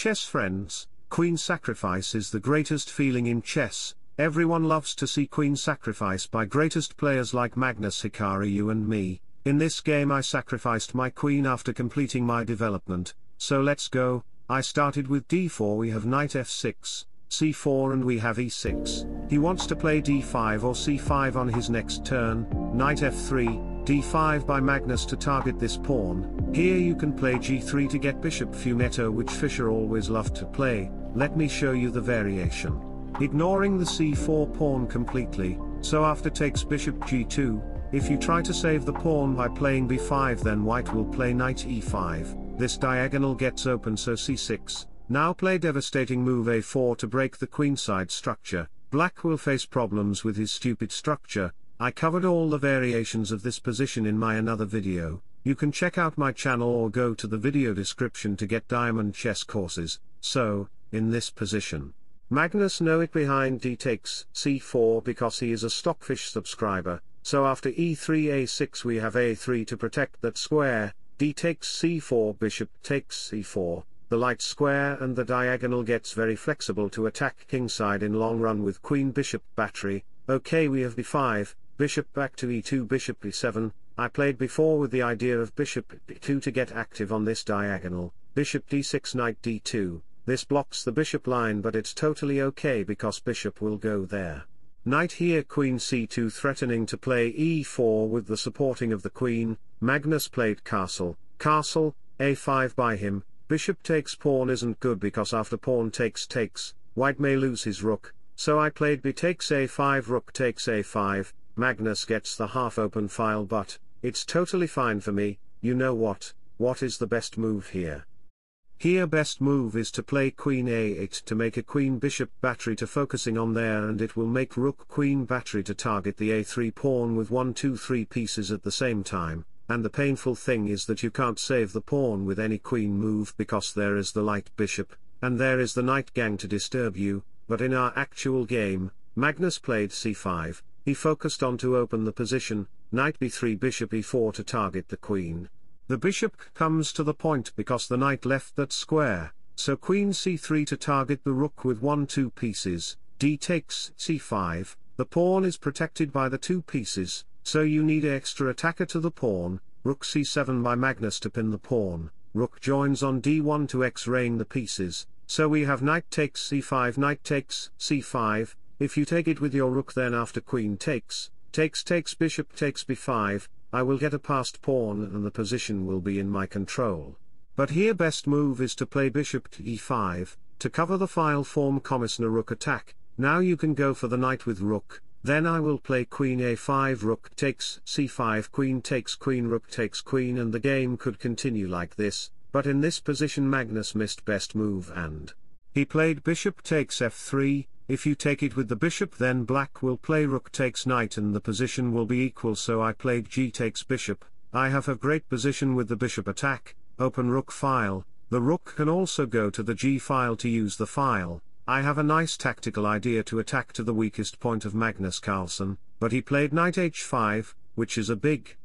chess friends, queen sacrifice is the greatest feeling in chess. Everyone loves to see queen sacrifice by greatest players like Magnus, Hikari, you and me. In this game I sacrificed my queen after completing my development, so let's go. I started with d4, we have knight f6, c4 and we have e6. He wants to play d5 or c5 on his next turn, knight f3, d5 by Magnus to target this pawn. Here you can play g3 to get bishop fumetto, which Fischer always loved to play. Let me show you the variation. Ignoring the c4 pawn completely, so after takes bishop g2, if you try to save the pawn by playing b5, then white will play knight e5, this diagonal gets open, so c6, now play devastating move a4 to break the queenside structure. Black will face problems with his stupid structure. I covered all the variations of this position in my another video. You can check out my channel or go to the video description to get diamond chess courses. So, in this position, Magnus know it behind d takes c4 because he is a Stockfish subscriber, so after e3 a6 we have a3 to protect that square, d takes c4, bishop takes c4, the light square and the diagonal gets very flexible to attack kingside in long run with queen bishop battery. Okay, we have b5, bishop back to e2, bishop e7, I played before with the idea of bishop d2 to get active on this diagonal, bishop d6, knight d2. This blocks the bishop line, but it's totally okay because bishop will go there. Knight here, queen c2 threatening to play e4 with the supporting of the queen. Magnus played castle, castle, a5 by him. Bishop takes pawn isn't good because after pawn takes, white may lose his rook, so I played b takes a5, rook takes a5. Magnus gets the half open file, but it's totally fine for me. You know what is the best move here? Here best move is to play queen a8 to make a queen bishop battery to focusing on there, and it will make rook queen battery to target the a3 pawn with 1 2 3 pieces at the same time, and the painful thing is that you can't save the pawn with any queen move because there is the light bishop, and there is the knight gang to disturb you. But in our actual game, Magnus played c5, he focused on to open the position, knight b3, bishop e4 to target the queen. The bishop comes to the point because the knight left that square, so queen c3 to target the rook with 1 2 pieces, d takes c5, the pawn is protected by the 2 pieces, so you need an extra attacker to the pawn, rook c7 by Magnus to pin the pawn, rook joins on d1 to x-raying the pieces, so we have knight takes c5, knight takes c5, if you take it with your rook then after queen takes, bishop takes b5, I will get a passed pawn and the position will be in my control. But here best move is to play bishop to e5, to cover the file form Komisner rook attack. Now you can go for the knight with rook, then I will play queen a5, rook takes c5, queen takes queen, rook takes queen, and the game could continue like this, but in this position Magnus missed best move and he played bishop takes f3. If you take it with the bishop then black will play rook takes knight and the position will be equal, so I played g takes bishop. I have a great position with the bishop attack, open rook file, the rook can also go to the g file to use the file. I have a nice tactical idea to attack to the weakest point of Magnus Carlsen, but he played knight h5, which is a big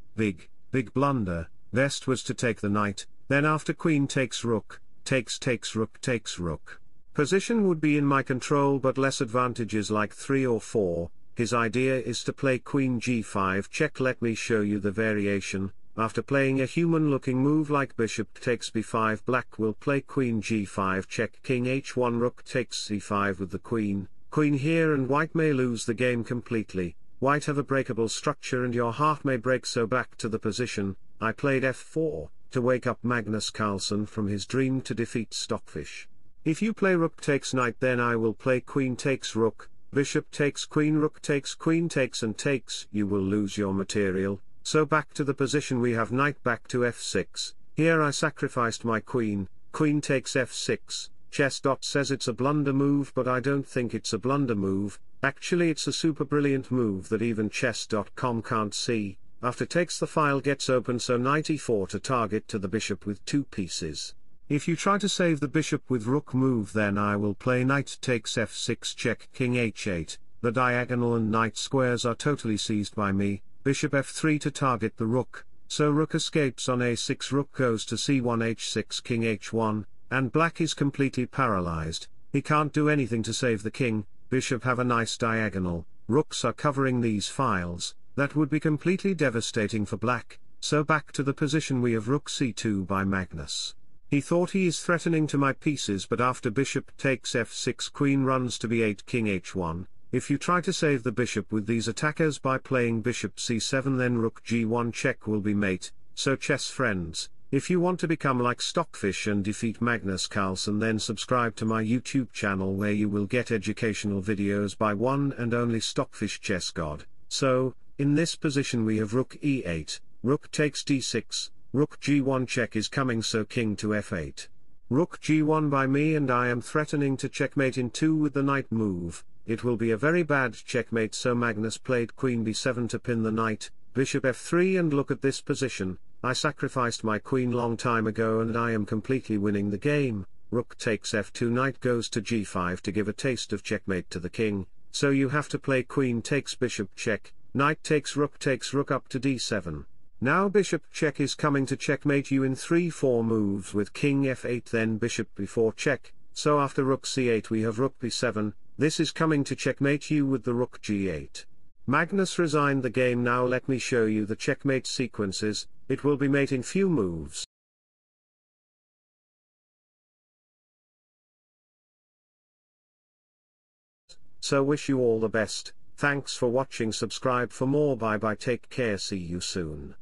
blunder. Best was to take the knight, then after queen takes rook, takes rook takes rook. Position would be in my control but less advantages like 3 or 4, his idea is to play queen g5 check. Let me show you the variation. After playing a human looking move like bishop takes b5, black will play queen g5 check, king h1, rook takes c5 with the queen here, and white may lose the game completely. White have a breakable structure and your heart may break, so back to the position. I played f4, to wake up Magnus Carlsen from his dream to defeat Stockfish. If you play rook takes knight then I will play queen takes rook, bishop takes queen, rook takes queen takes and takes, you will lose your material, so back to the position we have knight back to f6, here I sacrificed my queen, queen takes f6, chess. Says it's a blunder move, but I don't think it's a blunder move, actually it's a super brilliant move that even chess.com can't see. After takes the file gets open, so knight e4 to target to the bishop with 2 pieces. If you try to save the bishop with rook move then I will play knight takes f6 check, king h8, the diagonal and knight squares are totally seized by me, bishop f3 to target the rook, so rook escapes on a6, rook goes to c1 h6, king h1, and black is completely paralyzed, he can't do anything to save the king. Bishop have a nice diagonal, rooks are covering these files, that would be completely devastating for black, so back to the position we have rook c2 by Magnus. He thought he is threatening to my pieces, but after bishop takes f6 queen runs to b8 king h1, if you try to save the bishop with these attackers by playing bishop c7 then rook g1 check will be mate. So chess friends, if you want to become like Stockfish and defeat Magnus Carlsen, then subscribe to my YouTube channel where you will get educational videos by one and only Stockfish Chess God. So, in this position we have rook e8, rook takes d6, rook g1 check is coming, so king to f8. Rook g1 by me, and I am threatening to checkmate in 2 with the knight move. It will be a very bad checkmate, so Magnus played queen b7 to pin the knight, bishop f3, and look at this position. I sacrificed my queen long time ago and I am completely winning the game. Rook takes f2, knight goes to g5 to give a taste of checkmate to the king, so you have to play queen takes bishop check, knight takes rook up to d7. Now bishop check is coming to checkmate you in 3-4 moves with king f8 then bishop b4 check, so after rook c8 we have rook b7, this is coming to checkmate you with the rook g8. Magnus resigned the game. Now let me show you the checkmate sequences, it will be mate in few moves. So wish you all the best, thanks for watching, subscribe for more, bye bye, take care, see you soon.